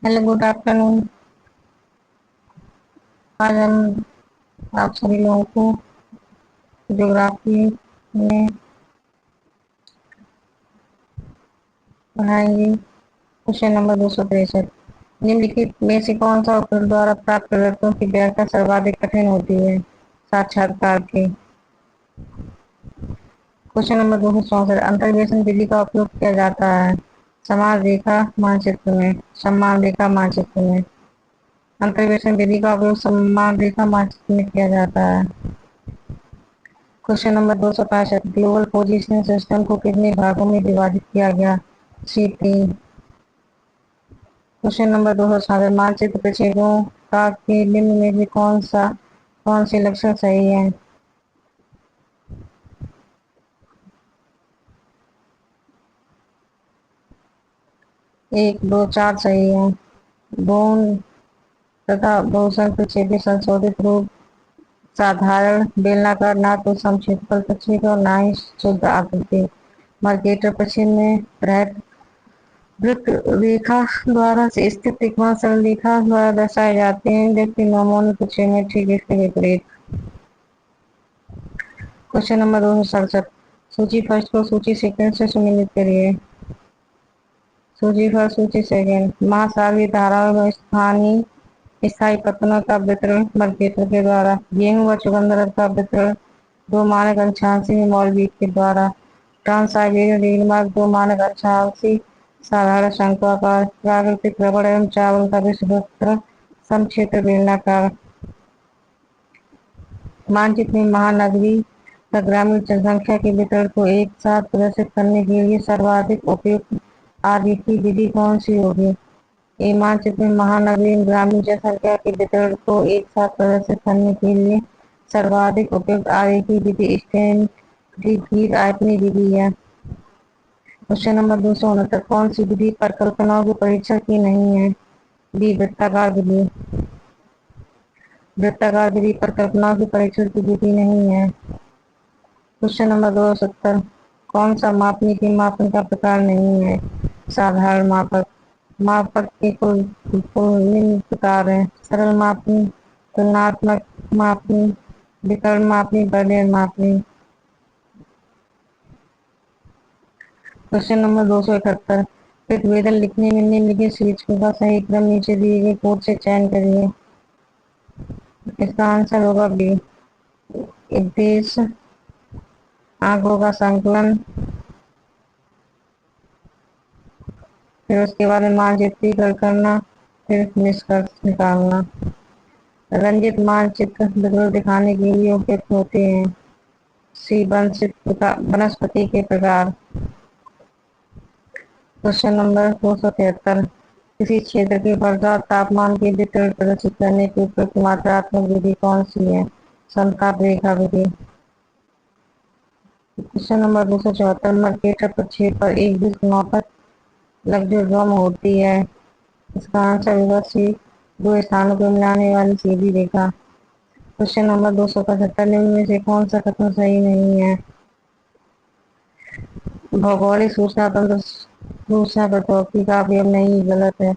Hello, good afternoon. आज हम आप सभी लोगों को ज्योग्राफी में पढ़ाएंगे। Question number 263। निम्नलिखित में से कौन सा उत्तर द्वारा प्राप्त प्रदत्तों की व्याख्या सर्वाधिक कठिन होती है? साक्षात्कार के। Question number 264। अंतर्वेशन विधि का उपयोग किया जाता है समान रेखा मानचित्र में, समान रेखा मानचित्र में। अंतर्वेशन विधि का उपयोग समान रेखा मानचित्र में किया जाता है। Question number 265। Global positioning system को कितने भागों में विभाजित किया गया? C3। Question number 266। मानचित्र प्रक्षेपों का के निम्न में से कौन से लक्षण सही है? 1, 2, 4 सही है। गौण तथा बहुसंख्य प्रक्षेपी संशोधित रूप साधारण बेलनाकार, ना तो समक्षेत्रफल प्रक्षेप और ना ही शुद्ध आकृति। मर्केटर प्रक्षेप में वृत्त रेखा द्वारा से स्थित त्रिकोण सरल रेखा द्वारा दर्शाए जाते हैं, जबकि नॉर्मल प्रक्षेप में ठीक इसके विपरीत। Question number 267। सूची फर्स्ट को सूची सेकंड से सम्मिलित करिए। सूची फर्स्ट, सूची सेकंड। महासागरीय धाराओं में स्थायी पत्तनों का वितरण मर्केटर के द्वारा। गेहूं व चुकंदर का वितरण 2 मानक अंशांशी में मॉलबीट के द्वारा। ट्रांस साइबेरियन रेल मार्ग 2 मानक अंशांशी साधारण शंक्वाकार। प्राकृतिक रबड़ एवं चावल का विश्व वितरण समक्षेत्र बेलनाकार। मानचित्र में महानगरी तथा ग्रामीण जनसंख्या के वितरण को एक साथ प्रदर्शित करने के लिए सर्वाधिक उपयुक्त आरेखीय विधि कौन सी होगी? ये मानचित्र में महानगरीय ग्रामीण जनसंख्या के वितरण को एक साथ प्रदर्शित करने के लिए सर्वाधिक उपयुक्त आरेखीय विधि स्टैंडर्ड आयतनीय विधि है। Question number 269। कौन सी विधि परिकल्पनाओं के परीक्षण की नहीं है? बी, वृत्ताकार विधि। वृत्ताकार विधि परिकल्पनाओं के परीक्षण की विधि नहीं है। Question number 270। कौन सा मापनी के मापन का प्रकार नहीं है? साधारण मापक। मापक के कुल निम्न प्रकार है: सरल मापनी, तुलनात्मक मापनी, विकर्ण मापनी, वर्नियर मापनी। Question number 271। प्रतिवेदन लिखने में निम्नलिखित शीर्षकों का सही क्रम नीचे दिए गए कोड से चयन करिए। इसका आंसर होगा बी, उद्देश्य, आंकड़ों का संकलन, फिर उसके बाद में मानचित्रीकरण करना, फिर निष्कर्ष निकालना। रंजित मानचित्र विवरण दिखाने के लिए उपयुक्त होते हैं। सी, वनस्पति के प्रकार। Question number 273। किसी क्षेत्र के वर्षा तापमान के वितरण प्रदर्शित करने की उपयुक्त मात्रात्मक विधि कौन सी है? समताप रेखा विधि। Question number 274। मर्केटर प्रक्षेप पर एक डिस्क मापक लग्जोड्रम होती है। इसका आंसर होगा सी, 2 स्थानों को मिलाने वाली सीधी रेखा। Question number 275। निम्न में से कौन सा कथन सही नहीं है? भौगोलिक सूचना तंत्र सूचना प्रौद्योगिकी का उपयोग नहीं, गलत है।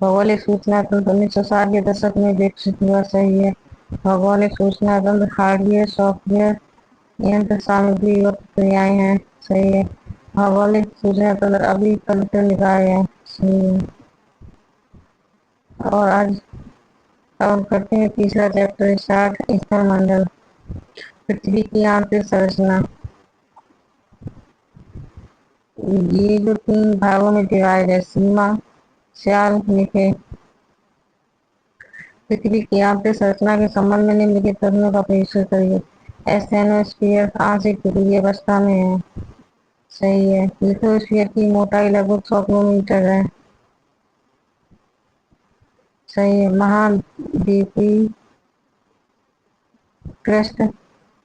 भौगोलिक सूचना तंत्र 1960 के दशक में विकसित हुआ, सही है। भौगोलिक सूचना तंत्र हार्डवेयर, सॉफ्टवेयर, यंत्र सामग्री और प्रक्रियाएं हैं, सही है। भौगोलिक सूचना तंत्र अभी पवित्र निकाय है, सही है। और आज अब करते हैं तीसरा चैप्टर स्टार्ट, स्थलमंडल। पृथ्वी की आंतरिक संरचना। ये जो 3 भागों में डिवाइड है, सीमा, स्याल, निके। पृथ्वी की आंतरिक संरचना के संबंध में निम्नलिखित कथनों का परीक्षण करिए। एस्थेनोस्फीयर आंशिक पृथ्वी अवस्था में है, सही है। लिथोस्फीयर की मोटाई लगभग 100 किलोमीटर है, सही है। महाद्वीपीय क्रस्ट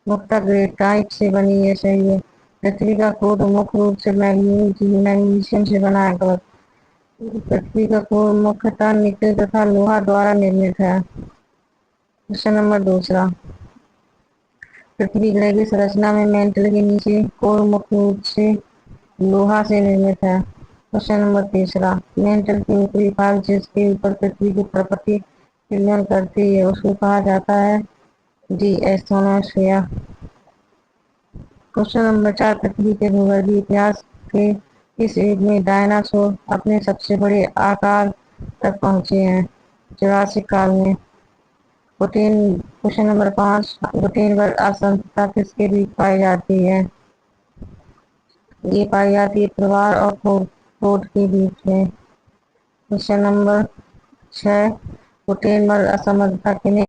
मुख्यतः ग्रेफाइट से बनी है, सही है। पृथ्वी का कोर मुख्य रूप से मैग्नीशियम से बना है, गलत। पृथ्वी का कोर मुख्यतः निकेल तथा लोहा द्वारा निर्मित है। Question number 2। पृथ्वी ग्रह की संरचना में मेंटल के नीचे कोर मुख्य रूप से लोहा से निर्मित है। क्वेश्चन नंबर 3 मेंटल की ऊपरी भाग जिसके ऊपर पृथ्वी की प्रकृति निर्माण करती है उसको कहा जाता है डी एस्ट्रोनॉस्फेयर। क्वेश्चन नंबर 4 पृथ्वी के भूगर्भीय इतिहास के इस युग में डायनासोर अपने सबसे बड़े आकार तक पहुंचे हैं। जुरासिक काल में। क्वेश्चन नंबर 5 गुटेनबर्ग असंतरता किसके बीच पाई जाती है? ये पाई जाती है परिवार और कोड के बीच में। क्वेश्चन नंबर 6 गुटेनबर्ग असमर्थता किन्हें